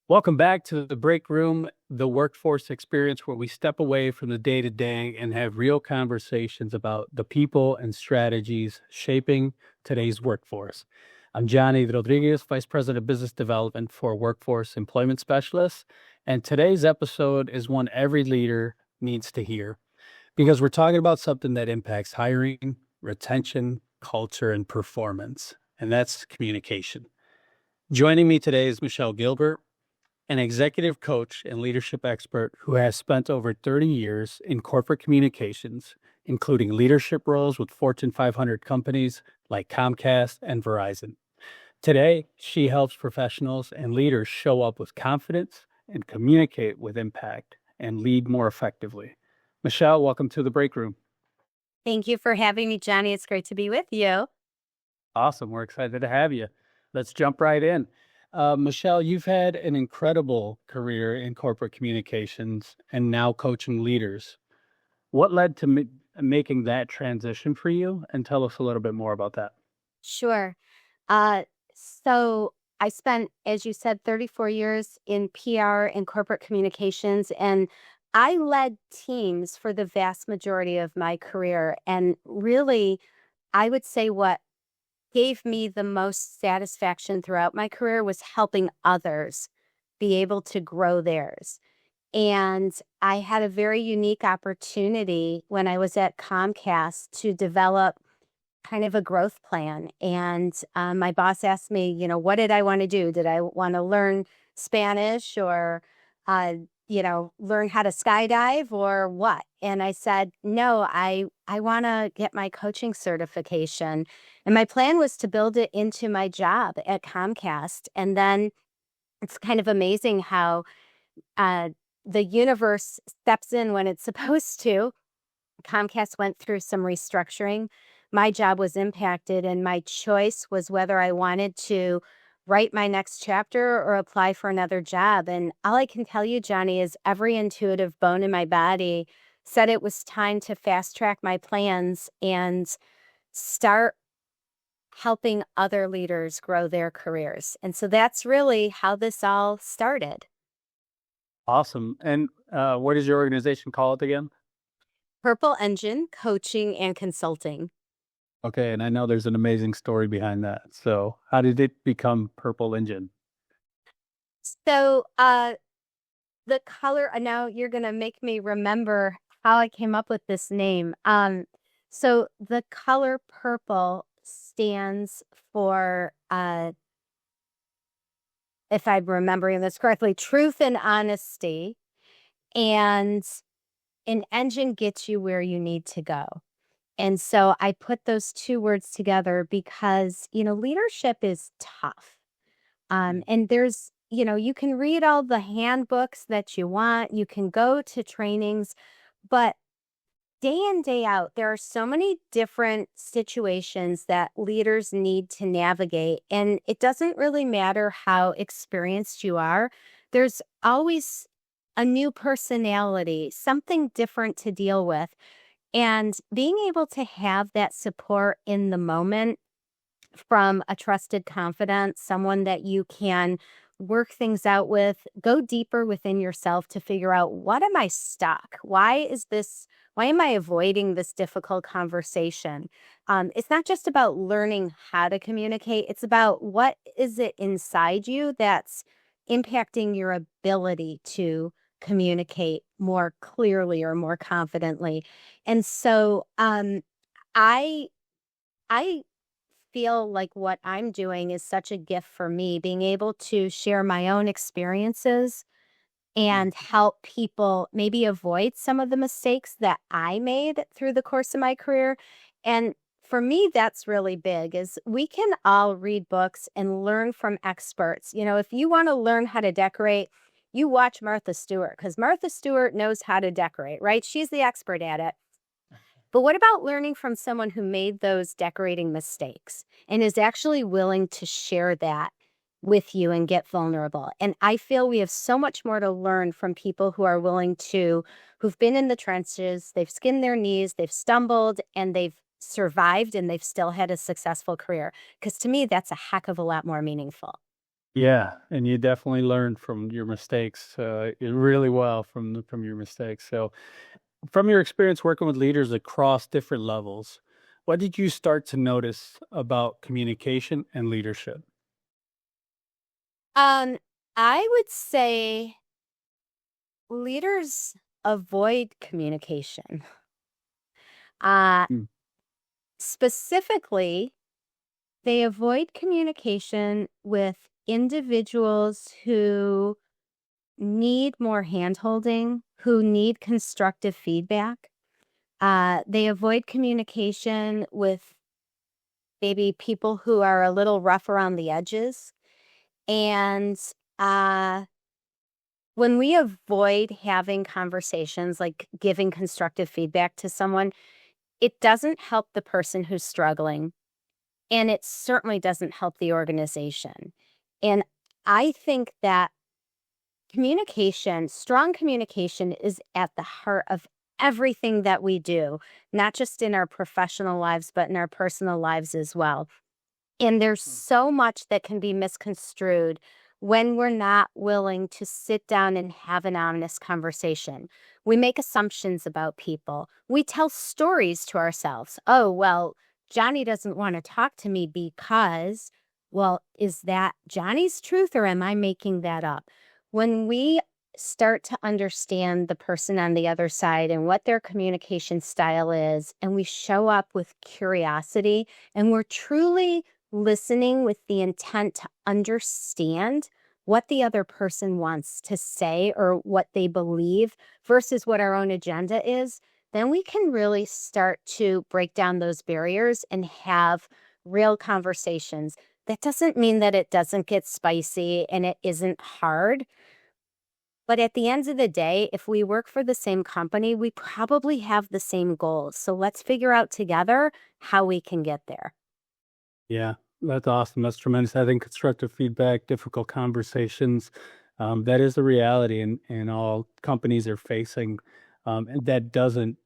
Welcome back to the break room, the workforce experience where we step away from the day to day and have real conversations about the people and strategies shaping today's workforce. I'm Johnny Rodriguez, Vice President of Business Development for Workforce Employment Specialists. And today's episode is one every leader needs to hear because we're talking about something that impacts hiring, retention, culture, and performance, and that's communication. Joining me today is Michelle Gilbert, an executive coach and leadership expert who has spent over 30 years in corporate communications, including leadership roles with Fortune 500 companies like Comcast and Verizon. Today, she helps professionals and leaders show up with confidence and communicate with impact and lead more effectively. Michelle, welcome to the break room. Thank you for having me, Johnny. It's great to be with you. Awesome. We're excited to have you. Let's jump right in. Michelle, you've had an incredible career in corporate communications and now coaching leaders. What led to making that transition for you? And tell us a little bit more about that. Sure. So I spent, as you said, 34 years in PR and corporate communications, and I led teams for the vast majority of my career. And really, I would say what gave me the most satisfaction throughout my career was helping others be able to grow theirs. And I had a very unique opportunity when I was at Comcast to develop kind of a growth plan. And my boss asked me, what did I want to do? Did I want to learn Spanish or, learn how to skydive or what? And I said, no, I want to get my coaching certification. And my plan was to build it into my job at Comcast. And then it's kind of amazing how the universe steps in when it's supposed to. Comcast went through some restructuring. My job was impacted, and my choice was whether I wanted to write my next chapter or apply for another job. And all I can tell you, Johnny, is every intuitive bone in my body said it was time to fast track my plans and start helping other leaders grow their careers. And so that's really how this all started. Awesome. And what does your organization call it again? Purple Engine Coaching and Consulting. Okay. And I know there's an amazing story behind that. So how did it become Purple Engine? So the color, now you're going to make me remember how I came up with this name. So the color purple stands for, if I'm remembering this correctly, truth and honesty. And an engine gets you where you need to go. And so I put those two words together because, leadership is tough. And there's, you can read all the handbooks that you want, you can go to trainings, but day in, day out, there are so many different situations that leaders need to navigate. And it doesn't really matter how experienced you are, there's always a new personality, something different to deal with. And being able to have that support in the moment from a trusted confidant, someone that you can work things out with, go deeper within yourself to figure out, what am I stuck? Why am I avoiding this difficult conversation? It's not just about learning how to communicate. It's about what is it inside you that's impacting your ability to communicate more clearly or more confidently. And so I feel like what I'm doing is such a gift for me, being able to share my own experiences and help people maybe avoid some of the mistakes that I made through the course of my career. And for me, that's really big, is we can all read books and learn from experts. If you want to learn how to decorate, you watch Martha Stewart, because Martha Stewart knows how to decorate, right? She's the expert at it. But what about learning from someone who made those decorating mistakes and is actually willing to share that with you and get vulnerable? And I feel we have so much more to learn from people who are willing to, who've been in the trenches, they've skinned their knees, they've stumbled, and they've survived, and they've still had a successful career. Because to me, that's a heck of a lot more meaningful. Yeah, and you definitely learned from your mistakes really well from your mistakes. So, from your experience working with leaders across different levels, what did you start to notice about communication and leadership? Um, I would say leaders avoid communication. Uh, Mm, Specifically, they avoid communication with individuals who need more handholding, who need constructive feedback. They avoid communication with maybe people who are a little rough around the edges. And uh, when we avoid having conversations, like giving constructive feedback to someone, it doesn't help the person who's struggling. And it certainly doesn't help the organization. And I think that strong communication is at the heart of everything that we do, not just in our professional lives, but in our personal lives as well. And there's mm, so much that can be misconstrued when we're not willing to sit down and have an honest conversation. We make assumptions about people. We tell stories to ourselves. Oh, well, Johnny doesn't want to talk to me because, well, is that Johnny's truth or am I making that up? When we start to understand the person on the other side and what their communication style is, and we show up with curiosity and we're truly listening with the intent to understand what the other person wants to say or what they believe versus what our own agenda is, then we can really start to break down those barriers and have real conversations. That doesn't mean that it doesn't get spicy and it isn't hard. But at the end of the day, if we work for the same company, we probably have the same goals. So let's figure out together how we can get there. yeah, that's awesome. That's tremendous. I think constructive feedback, difficult conversations, that is the reality, and all companies are facing. And that doesn't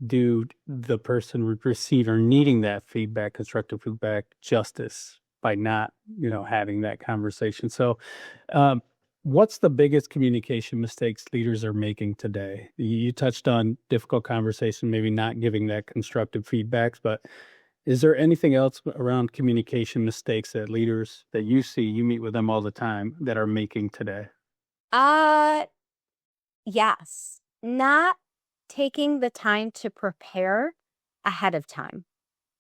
do the person receiving or needing that feedback, constructive feedback, justice by not, having that conversation. So, um, what's the biggest communication mistakes leaders are making today? You touched on difficult conversation, maybe not giving that constructive feedbacks, but is there anything else around communication mistakes that leaders that you see, you meet with them all the time, that are making today? Uh, yes. Not taking the time to prepare ahead of time,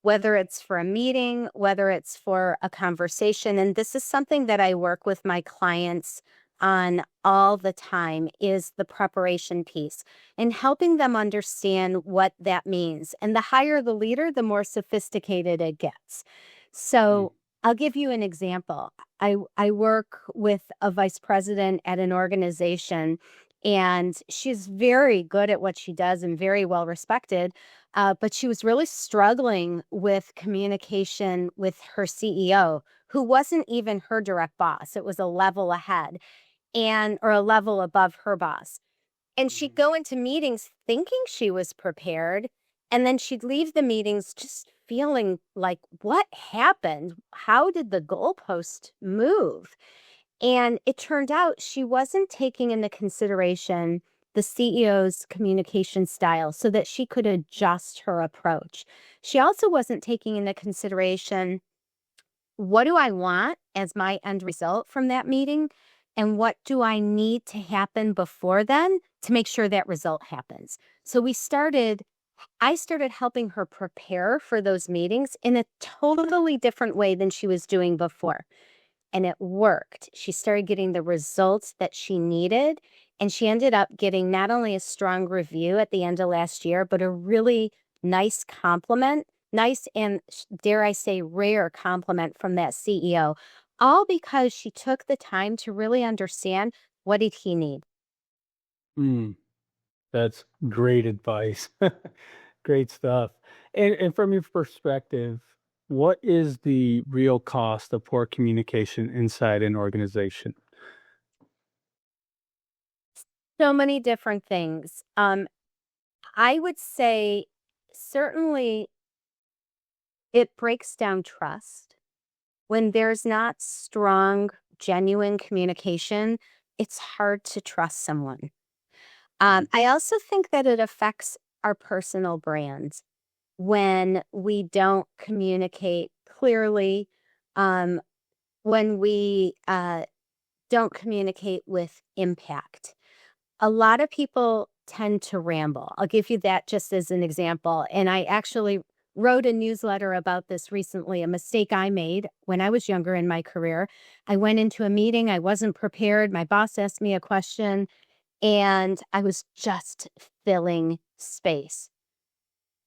whether it's for a meeting, whether it's for a conversation. And this is something that I work with my clients on all the time is the preparation piece and helping them understand what that means. And the higher the leader, the more sophisticated it gets. Mm, So I'll give you an example. I work with a vice president at an organization, and she's very good at what she does and very well respected. But she was really struggling with communication with her CEO, who wasn't even her direct boss. It was a level ahead or a level above her boss. And she'd mhm, go into meetings thinking she was prepared. And then she'd leave the meetings just feeling like, what happened? How did the goalpost move? And it turned out she wasn't taking into consideration the CEO's communication style so that she could adjust her approach. She also wasn't taking into consideration what do I want as my end result from that meeting? And what do I need to happen before then to make sure that result happens? So I started helping her prepare for those meetings in a totally different way than she was doing before. And it worked. She started getting the results that she needed. And she ended up getting not only a strong review at the end of last year, but a really nice compliment, nice and dare I say, rare compliment from that CEO, all because she took the time to really understand what did he need. mm, that's great advice. Great stuff. And from your perspective, what is the real cost of poor communication inside an organization? So many different things. I would say certainly it breaks down trust when there's not strong genuine communication, it's hard to trust someone. I also think that it affects our personal brands when we don't communicate clearly, um, when we don't communicate with impact. A lot of people tend to ramble. I'll give you that just as an example. And I actually wrote a newsletter about this recently, a mistake I made when I was younger in my career. I went into a meeting, I wasn't prepared. My boss asked me a question, and I was just filling space,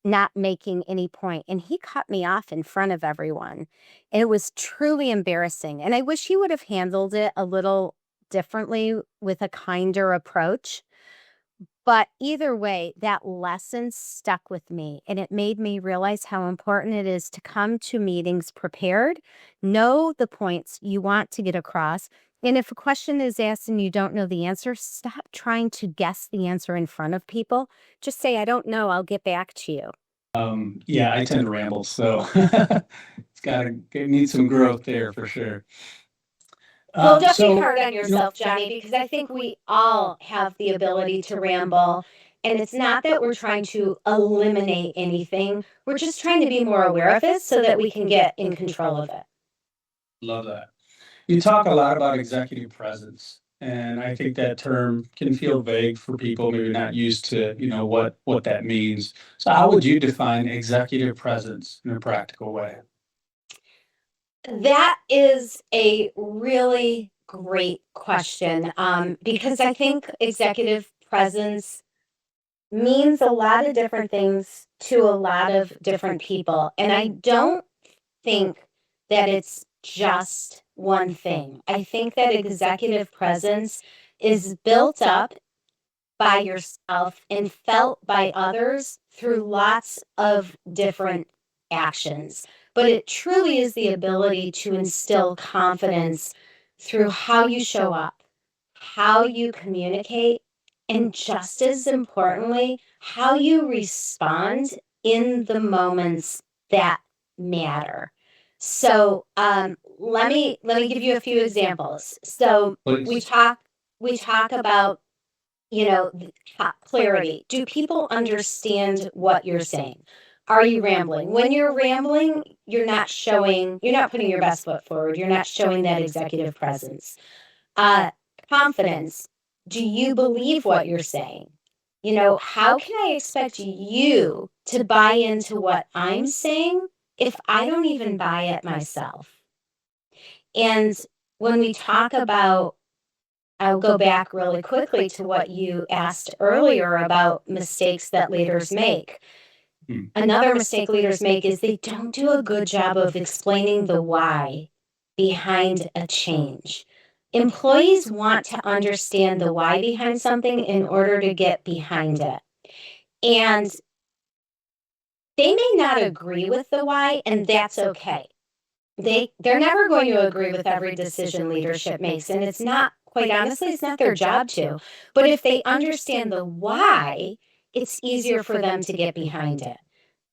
not making any point. And he cut me off in front of everyone. And it was truly embarrassing. And I wish he would have handled it a little differently with a kinder approach. But either way, that lesson stuck with me, and it made me realize how important it is to come to meetings prepared, know the points you want to get across. And if a question is asked and you don't know the answer, stop trying to guess the answer in front of people. Just say, I don't know, I'll get back to you. Yeah, I tend to ramble, so it needs some growth there for sure. Well, don't be hard on yourself, Johnny, because I think we all have the ability to ramble. And it's not that we're trying to eliminate anything. We're just trying to be more aware of it so that we can get in control of it. Love that. You talk a lot about executive presence, and I think that term can feel vague for people maybe not used to, what that means. So how would you define executive presence in a practical way? That is a really great question, because I think executive presence means a lot of different things to a lot of different people. And I don't think that it's just one thing. I think that executive presence is built up by yourself and felt by others through lots of different actions. But it truly is the ability to instill confidence through how you show up, how you communicate, and just as importantly, how you respond in the moments that matter. So let me give you a few examples. So we talk about clarity. Do people understand what you're saying? Are you rambling? When you're rambling, you're not putting your best foot forward. You're not showing that executive presence. Confidence. Do you believe what you're saying? How can I expect you to buy into what I'm saying if I don't even buy it myself? And when we talk about, I'll go back really quickly to what you asked earlier about mistakes that leaders make. Another mistake leaders make is they don't do a good job of explaining the why behind a change. Employees want to understand the why behind something in order to get behind it. And they may not agree with the why, and that's okay. They're never going to agree with every decision leadership makes, and it's not, quite honestly, it's not their job to. But if they understand the why, it's easier for them to get behind it.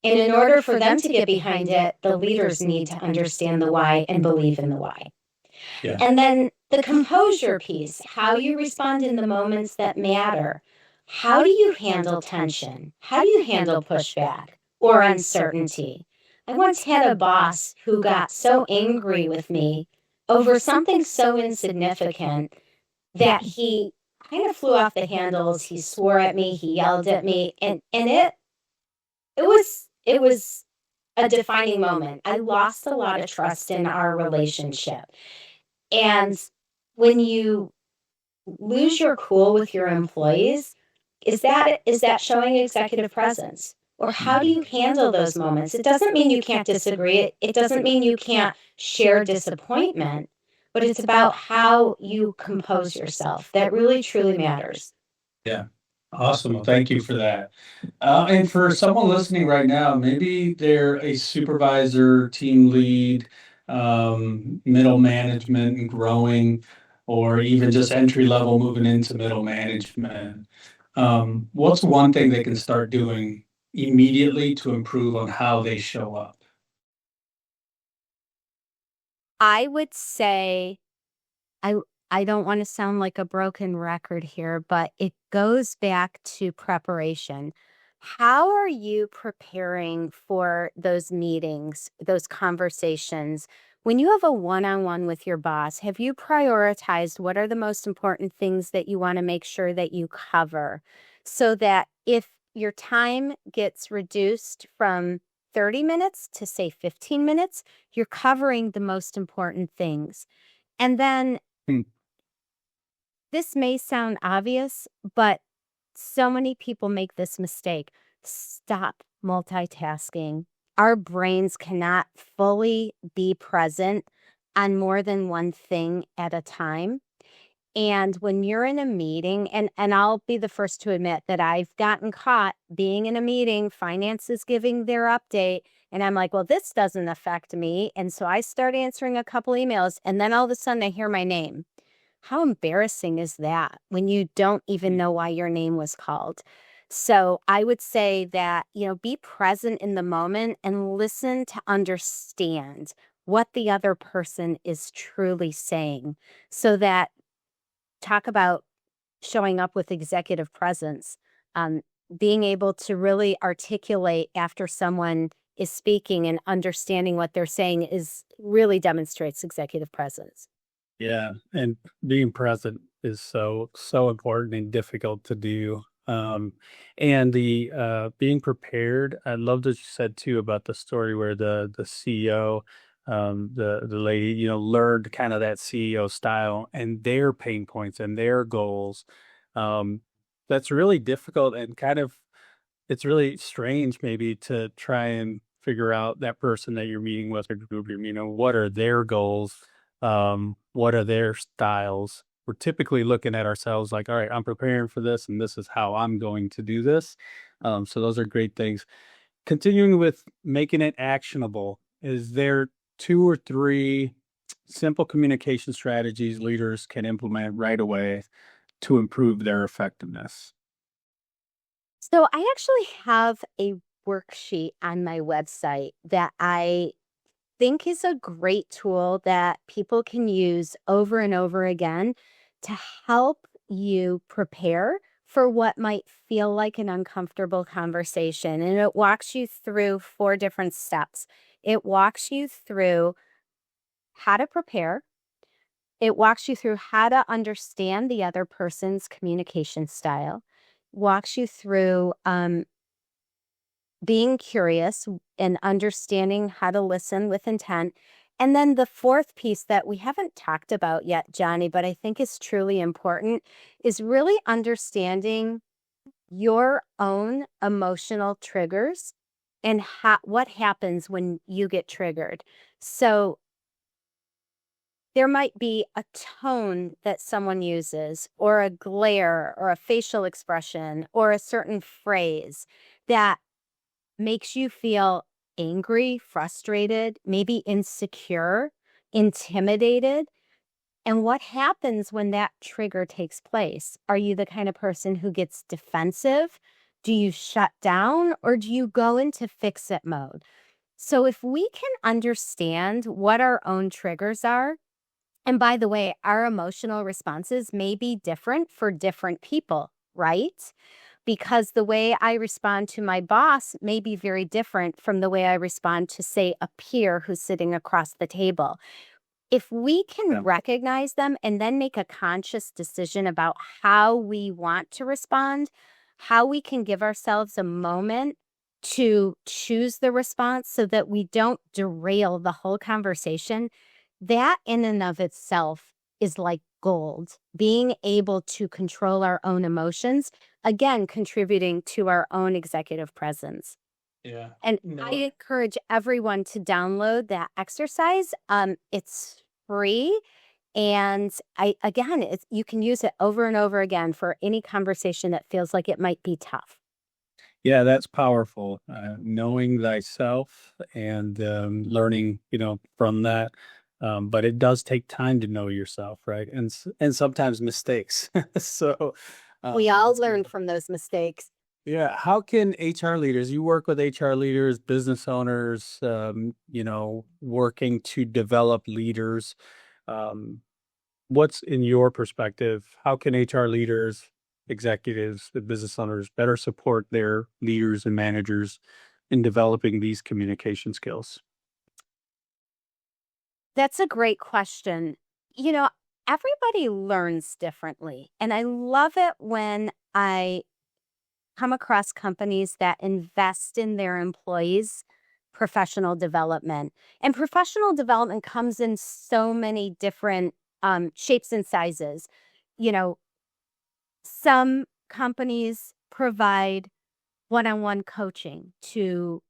And in order for them to get behind it, the leaders need to understand the why and believe in the why. Yeah. And then the composure piece, how you respond in the moments that matter. How do you handle tension? How do you handle pushback or uncertainty? I once had a boss who got so angry with me over something so insignificant that he kind of flew off the handles. He swore at me, he yelled at me, and it was a defining moment. I lost a lot of trust in our relationship. And when you lose your cool with your employees, is that showing executive presence? Or how do you handle those moments? It doesn't mean you can't disagree. It doesn't mean you can't share disappointment, but it's about how you compose yourself. That really, truly matters. Yeah. Awesome. Well, thank you for that. And for someone listening right now, maybe they're a supervisor, team lead, middle management and growing, or even just entry level moving into middle management. What's one thing they can start doing immediately to improve on how they show up? I would say I I don't want to sound like a broken record here, but it goes back to preparation. How are you preparing for those meetings, those conversations? When you have a one-on-one with your boss, have you prioritized what are the most important things that you want to make sure that you cover so that if your time gets reduced from 30 minutes to say 15 minutes, you're covering the most important things? And then Hmm. this may sound obvious, but so many people make this mistake. Stop multitasking. Our brains cannot fully be present on more than one thing at a time. And when you're in a meeting, and I'll be the first to admit that I've gotten caught being in a meeting, finance is giving their update, and I'm like, well, this doesn't affect me. And so I start answering a couple emails, and then all of a sudden I hear my name. How embarrassing is that when you don't even know why your name was called? So I would say that, be present in the moment and listen to understand what the other person is truly saying so that talk about showing up with executive presence, um, being able to really articulate after someone is speaking and understanding what they're saying is really demonstrates executive presence. Yeah, and being present is so important and difficult to do. And the being prepared. I love that you said too about the story where the CEO, the lady, learned kind of that CEO style and their pain points and their goals. Um, that's really difficult and kind of it's really strange maybe to try and figure out that person that you're meeting with or group, what are their goals? What are their styles? We're typically looking at ourselves like, all right, I'm preparing for this and this is how I'm going to do this. So those are great things. Continuing with making it actionable, is there two or three simple communication strategies leaders can implement right away to improve their effectiveness? So I actually have a worksheet on my website that I think is a great tool that people can use over and over again to help you prepare for what might feel like an uncomfortable conversation. And it walks you through 4 different steps. It walks you through how to prepare. It walks you through how to understand the other person's communication style, walks you through being curious and understanding how to listen with intent. And then the fourth piece that we haven't talked about yet, Johnny, but I think is truly important is really understanding your own emotional triggers and what happens when you get triggered. So there might be a tone that someone uses, or a glare, or a facial expression, or a certain phrase that makes you feel angry, frustrated, maybe insecure, intimidated. And what happens when that trigger takes place? Are you the kind of person who gets defensive? Do you shut down or do you go into fix it mode? So, if we can understand what our own triggers are, and by the way, our emotional responses may be different for different people, right? Because the way I respond to my boss may be very different from the way I respond to, say, a peer who's sitting across the table. If we can Yeah. recognize them and then make a conscious decision about how we want to respond, how we can give ourselves a moment to choose the response so that we don't derail the whole conversation, that in and of itself is like gold. Being able to control our own emotions, again, contributing to our own executive presence. Yeah. And I No. encourage everyone to download that exercise. It's free. And you can use it over and over again for any conversation that feels like it might be tough. Yeah, that's powerful. Knowing thyself and learning, from that. But it does take time to know yourself, right? And sometimes mistakes. So, We all that's learn good. from those mistakes. Yeah. How can HR leaders? You work with HR leaders, business owners, working to develop leaders. Um, what's in your perspective? How can HR leaders, executives, the business owners better support their leaders and managers in developing these communication skills? That's a great question. You know, everybody learns differently. And I love it when I come across companies that invest in their employees' professional development. And professional development comes in so many different shapes and sizes. You know, some companies provide one-on-one coaching to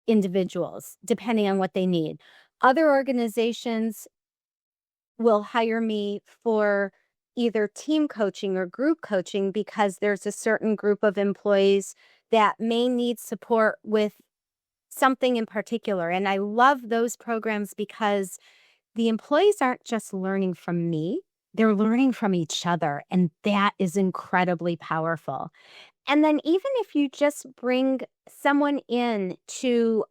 individuals, depending on what they need. Other organizations will hire me for either team coaching or group coaching because there's a certain group of employees that may need support with something in particular. And I love those programs because the employees aren't just learning from me, they're learning from each other. And that is incredibly powerful. And then even if you just bring someone in to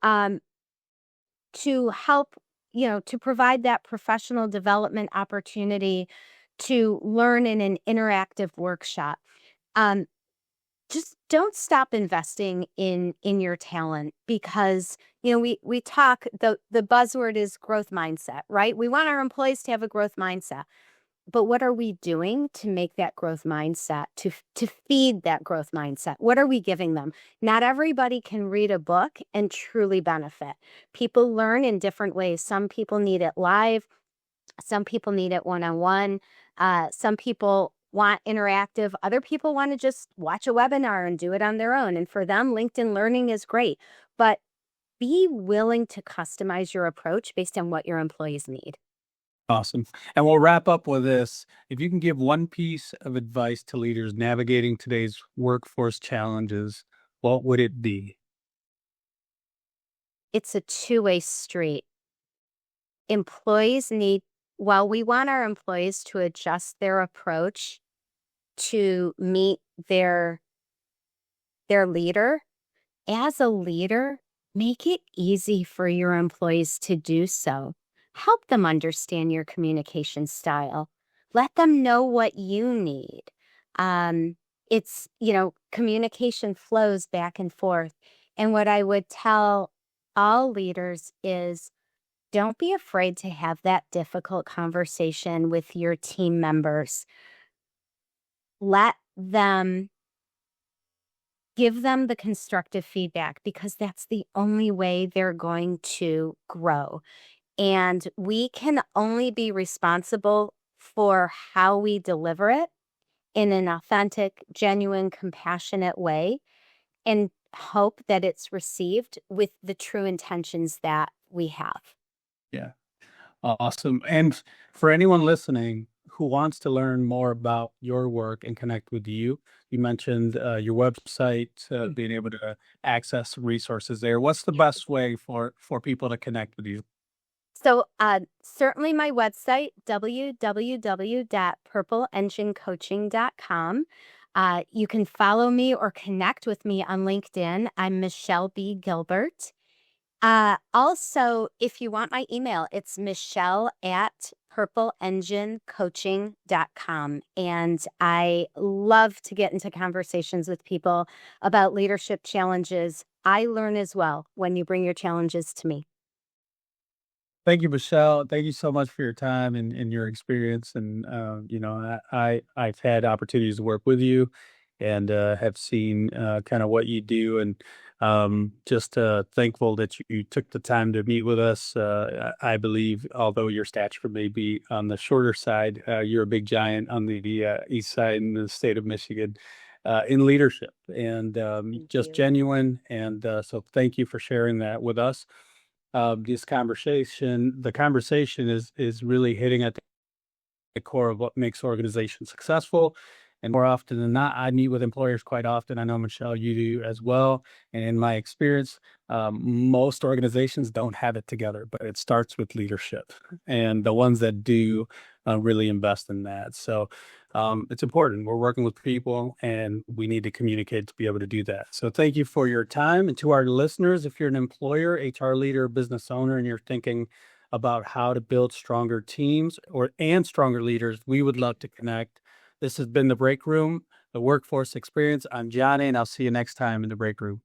help, to provide that professional development opportunity to learn in an interactive workshop. Um, just don't stop investing in your talent because we talk the buzzword is growth mindset, right? We want our employees to have a growth mindset. But what are we doing to make that growth mindset, to feed that growth mindset? What are we giving them? Not everybody can read a book and truly benefit. People learn in different ways. Some people need it live. Some people need it one-on-one. Some people want interactive. Other people want to just watch a webinar and do it on their own. And for them, LinkedIn Learning is great. But be willing to customize your approach based on what your employees need. Awesome. And we'll wrap up with this. If you can give one piece of advice to leaders navigating today's workforce challenges, what would it be? It's a two-way street. Employees need, while we want our employees to adjust their approach to meet their leader, as a leader, make it easy for your employees to do so. Help them understand your communication style. Let them know what you need. It's, communication flows back and forth. And what I would tell all leaders is don't be afraid to have that difficult conversation with your team members. Let them give them the constructive feedback because that's the only way they're going to grow. And we can only be responsible for how we deliver it in an authentic, genuine, compassionate way and hope that it's received with the true intentions that we have. Yeah. Awesome. And for anyone listening who wants to learn more about your work and connect with you, you mentioned your website, being able to access resources there. What's the best way for people to connect with you? So certainly my website, www.purpleenginecoaching.com. You can follow me or connect with me on LinkedIn. I'm Michelle B. Gilbert. Also, if you want my email, it's michelle@purpleenginecoaching.com. And I love to get into conversations with people about leadership challenges. I learn as well when you bring your challenges to me. Thank you, Michelle. Thank you so much for your time and your experience. And I've had opportunities to work with you, and have seen kind of what you do, and just thankful that you took the time to meet with us. I believe, although your stature may be on the shorter side, you're a big giant on the east side in the state of Michigan. In leadership and just you. genuine. And so thank you for sharing that with us. The conversation is really hitting at the core of what makes organizations successful. And more often than not, I meet with employers quite often. I know, Michelle, you do as well. And in my experience, most organizations don't have it together, but it starts with leadership. And the ones that do really invest in that. So it's important. We're working with people and we need to communicate to be able to do that. So thank you for your time. And to our listeners, if you're an employer, HR leader, business owner, and you're thinking about how to build stronger teams and stronger leaders, we would love to connect. This has been The Break Room, the workforce experience. I'm Johnny, and I'll see you next time in The Break Room.